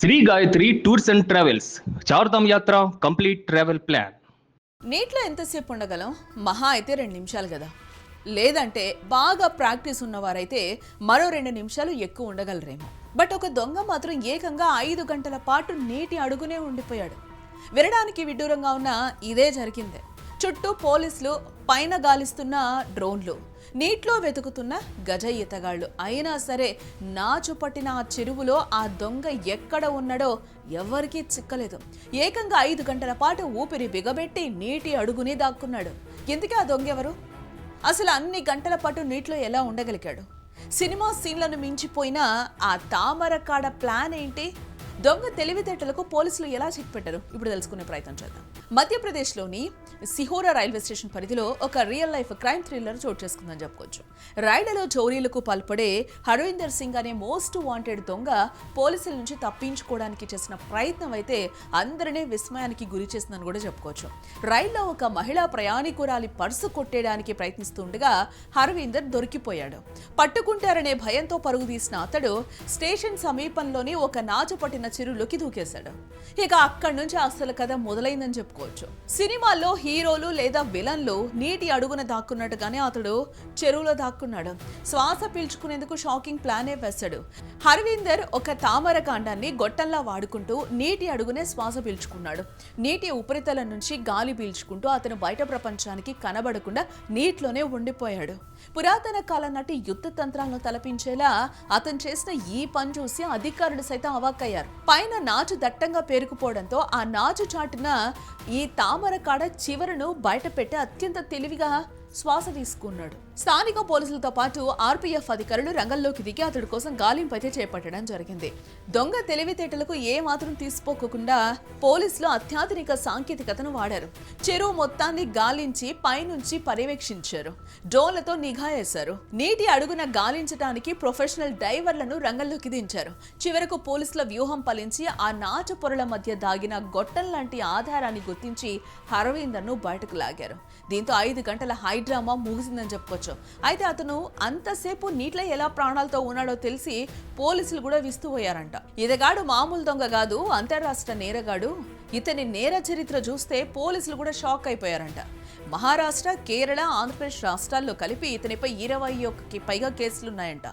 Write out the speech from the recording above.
Shri Gayatri tours and travels Chardham Yatra complete travel plan. నీటిలో ఎంతసేపు ఉండగలం? మహా అయితే 2 నిమిషాలు కదా. లేదంటే బాగా ప్రాక్టీస్ ఉన్నవారైతే మరో 2 నిమిషాలు ఎక్కువ ఉండగలరేమో. బట్ ఒక దొంగ మాత్రం ఏకంగా 5 గంటల పాటు నీటి అడుగునే ఉండిపోయాడు. వినడానికి విడ్డూరంగా ఉన్న ఇదే జరిగిందే. చుట్టూ పోలీసులు, పైన గాలిస్తున్న డ్రోన్లు, నీటిలో వెతుకుతున్న గజ ఈతగాళ్లు. అయినా సరే నాచు పట్టిన ఆ చెరువులో ఆ దొంగ ఎక్కడ ఉన్నాడో ఎవరికీ చిక్కలేదు. ఏకంగా 5 గంటల పాటు ఊపిరి బిగబెట్టి నీటి అడుగునే దాక్కున్నాడు. ఎందుకే ఆ దొంగ ఎవరు? అసలు అన్ని గంటల పాటు నీటిలో ఎలా ఉండగలిగాడు? సినిమా సీన్లను మించిపోయిన ఆ తామరకాడ ప్లాన్ ఏంటి? దొంగ తెలివితేటలకు పోలీసులు ఎలా చెక్ పెట్టారు? ఇప్పుడు తెలుసుకునే ప్రయత్నం చేద్దాం. మధ్యప్రదేశ్లోని సిహోరా రైల్వే స్టేషన్ పరిధిలో ఒక రియల్ లైఫ్ క్రైమ్ థ్రిల్లర్ చోటు చేసుకుందని చెప్పుకోవచ్చు. రైళ్లలో చోరీలకు పాల్పడే హర్వీందర్ సింగ్ అనే మోస్ట్ వాంటెడ్ దొంగ పోలీసుల నుంచి తప్పించుకోవడానికి చేసిన ప్రయత్నం అయితే అందరినీ విస్మయానికి గురి చేసిందని కూడా చెప్పుకోవచ్చు. రైల్లో ఒక మహిళా ప్రయాణికురాలి పర్సు కొట్టేయడానికి ప్రయత్నిస్తుండగా హర్వీందర్ దొరికిపోయాడు. పట్టుకుంటారనే భయంతో పరుగు తీసిన అతడు స్టేషన్ సమీపంలోని ఒక నాచు పట్టిన చెరువులోకి దూకేశాడు. ఇక అక్కడి నుంచి అసలు కథ మొదలైందని చెప్పుకోవచ్చు. సినిమాల్లో హీరోలు లేదా విలన్లు నీటి అడుగున దాక్కున్నట్టుగానే అతడు చెరువులో దాక్కున్నాడు. శ్వాస పీల్చుకునేందుకు షాకింగ్ ప్లానే వేశాడు. హర్వీందర్ ఒక తామర కాండాన్ని గొట్టంలా వాడుకుంటూ నీటి అడుగునే శ్వాస పీల్చుకున్నాడు. నీటి ఉపరితలం నుంచి గాలి పీల్చుకుంటూ అతను బయట ప్రపంచానికి కనబడకుండా నీటిలోనే ఉండిపోయాడు. పురాతన కాలం నాటి యుద్ధ తంత్రాలను తలపించేలా అతను చేసిన ఈ పని చూసి అధికారులు సైతం అవాక్కయ్యారు. పైన నాచు దట్టంగా పేరుకుపోవడంతో ఆ నాచు చాటున ఈ తామర కాడ చివరను బయట పెట్టి అత్యంత తెలివిగా శ్వాస తీసుకున్నాడు. స్థానిక పోలీసులతో పాటు ఆర్పీఎఫ్ అధికారులు రంగంలోకి దిగి అతడి కోసం గాలింపు అయితే చేపట్టడం జరిగింది. దొంగ తెలివితేటలకు ఏ మాత్రం తీసిపోకుండా పోలీసులు అత్యాధునిక సాంకేతికతను వాడారు. చెరువు మొత్తాన్ని గాలించి పైనుంచి పర్యవేక్షించారు. డ్రోన్లతో నిఘా వేశారు. నీటి అడుగున గాలించడానికి ప్రొఫెషనల్ డైవర్లను రంగంలోకి దించారు. చివరకు పోలీసుల వ్యూహం ఫలించి ఆ నాచు పొరల మధ్య దాగిన గొట్టం లాంటి ఆధారాన్ని గుర్తించి హర్వీందర్ను బయటకు లాగారు. దీంతో 5 గంటల డ్రామా ముగిసిందని చెప్పుకోవచ్చు. అయితే అతను అంతసేపు నీటిలో ఎలా ప్రాణాలతో ఉన్నాడో తెలిసి పోలీసులు కూడా విస్తుపోయారంట. ఇతగాడు మామూలు దొంగ కాదు, అంతర్రాష్ట్ర నేరగాడు. ఇతని నేర చరిత్ర చూస్తే పోలీసులు కూడా షాక్ అయిపోయారంట. మహారాష్ట్ర, కేరళ, ఆంధ్రప్రదేశ్ రాష్ట్రాల్లో కలిపి ఇతనిపై 21కి పైగా కేసులున్నాయంట.